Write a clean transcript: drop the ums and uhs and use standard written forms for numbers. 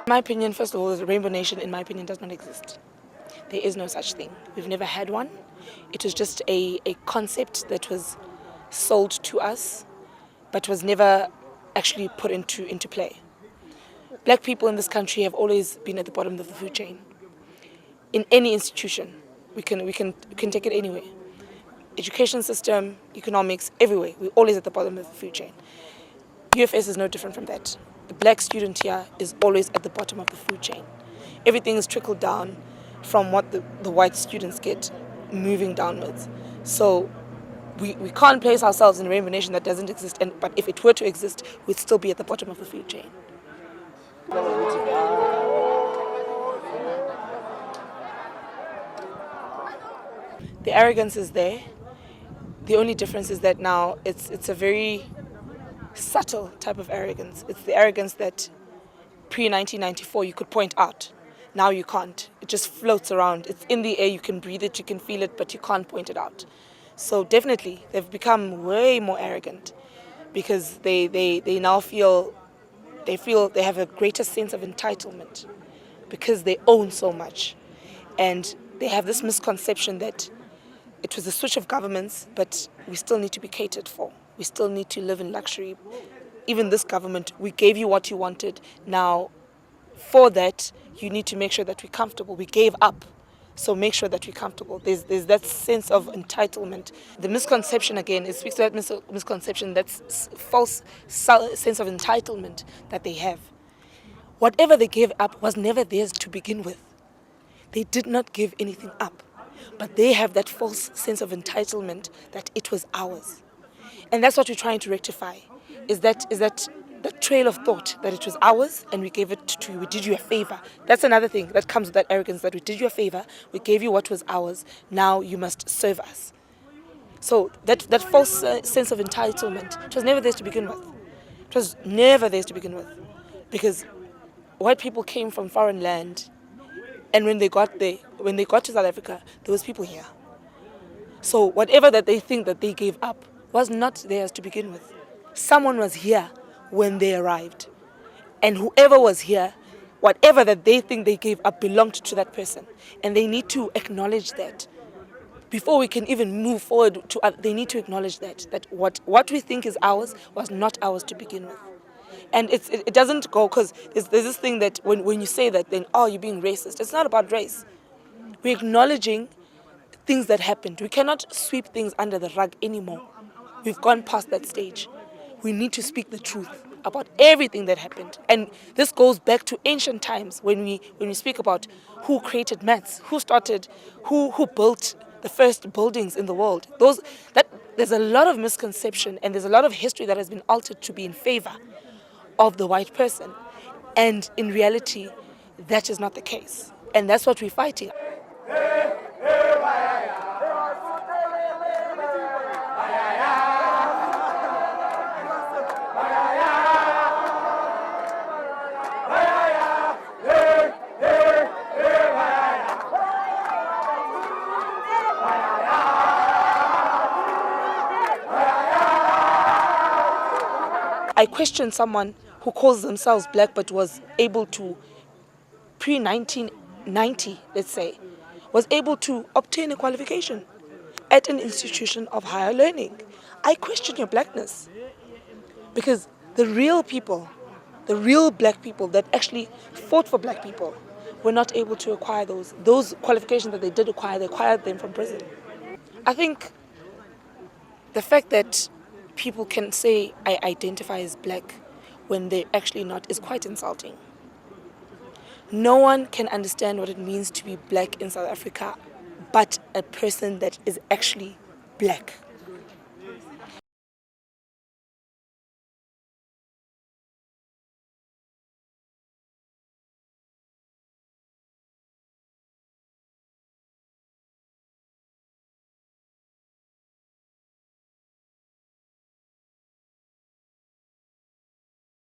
In my opinion, first of all, the Rainbow Nation, in my opinion, does not exist. There is no such thing. We've never had one. It was just a concept that was sold to us, but was never actually put into play. Black people in this country have always been at the bottom of the food chain. In any institution, we can take it anywhere. Education system, economics, everywhere. We're always at the bottom of the food chain. UFS is no different from that. The black student here is always at the bottom of the food chain. Everything is trickled down from what the white students get, moving downwards. So we can't place ourselves in a Rainbow Nation that doesn't exist, but if it were to exist, we'd still be at the bottom of the food chain. The arrogance is there. The only difference is that now it's a very subtle type of arrogance. It's the arrogance that pre-1994 you could point out. Now you can't. It just floats around. It's in the air, you can breathe it, you can feel it, but you can't point it out. So definitely, they've become way more arrogant because they now feel they have a greater sense of entitlement because they own so much. And they have this misconception that it was a switch of governments, but we still need to be catered for. We still need to live in luxury. Even this government, we gave you what you wanted. Now, for that, you need to make sure that we're comfortable. We gave up, so make sure that we're comfortable. There's that sense of entitlement. The misconception, again, it speaks to that misconception, that false sense of entitlement that they have. Whatever they gave up was never theirs to begin with. They did not give anything up, but they have that false sense of entitlement that it was ours. And that's what we're trying to rectify, is that the trail of thought that it was ours and we gave it to you, we did you a favor. That's another thing that comes with that arrogance, that we did you a favor, we gave you what was ours, now you must serve us. So that false sense of entitlement, it was never theirs to begin with. It was never theirs to begin with. Because white people came from foreign land, and when they got to South Africa, there was people here. So whatever that they think that they gave up was not theirs to begin with. Someone was here when they arrived. And whoever was here, whatever that they think they gave up belonged to that person. And they need to acknowledge that. Before we can even move forward, they need to acknowledge that what we think is ours was not ours to begin with. And it doesn't go, because there's this thing that when you say that, then, oh, you're being racist. It's not about race. We're acknowledging things that happened. We cannot sweep things under the rug anymore. We've gone past that stage. We need to speak the truth about everything that happened. And this goes back to ancient times when we speak about who created maths, who built the first buildings in the world. There's a lot of misconception and there's a lot of history that has been altered to be in favor of the white person. And in reality, that is not the case. And that's what we're fighting. I question someone who calls themselves black but was able to, pre-1990, let's say, was able to obtain a qualification at an institution of higher learning. I question your blackness. Because the real people, the real black people that actually fought for black people, were not able to acquire those qualifications that they did acquire. They acquired them from prison. I think the fact that people can say, I identify as black, when they're actually not, is quite insulting. No one can understand what it means to be black in South Africa but a person that is actually black.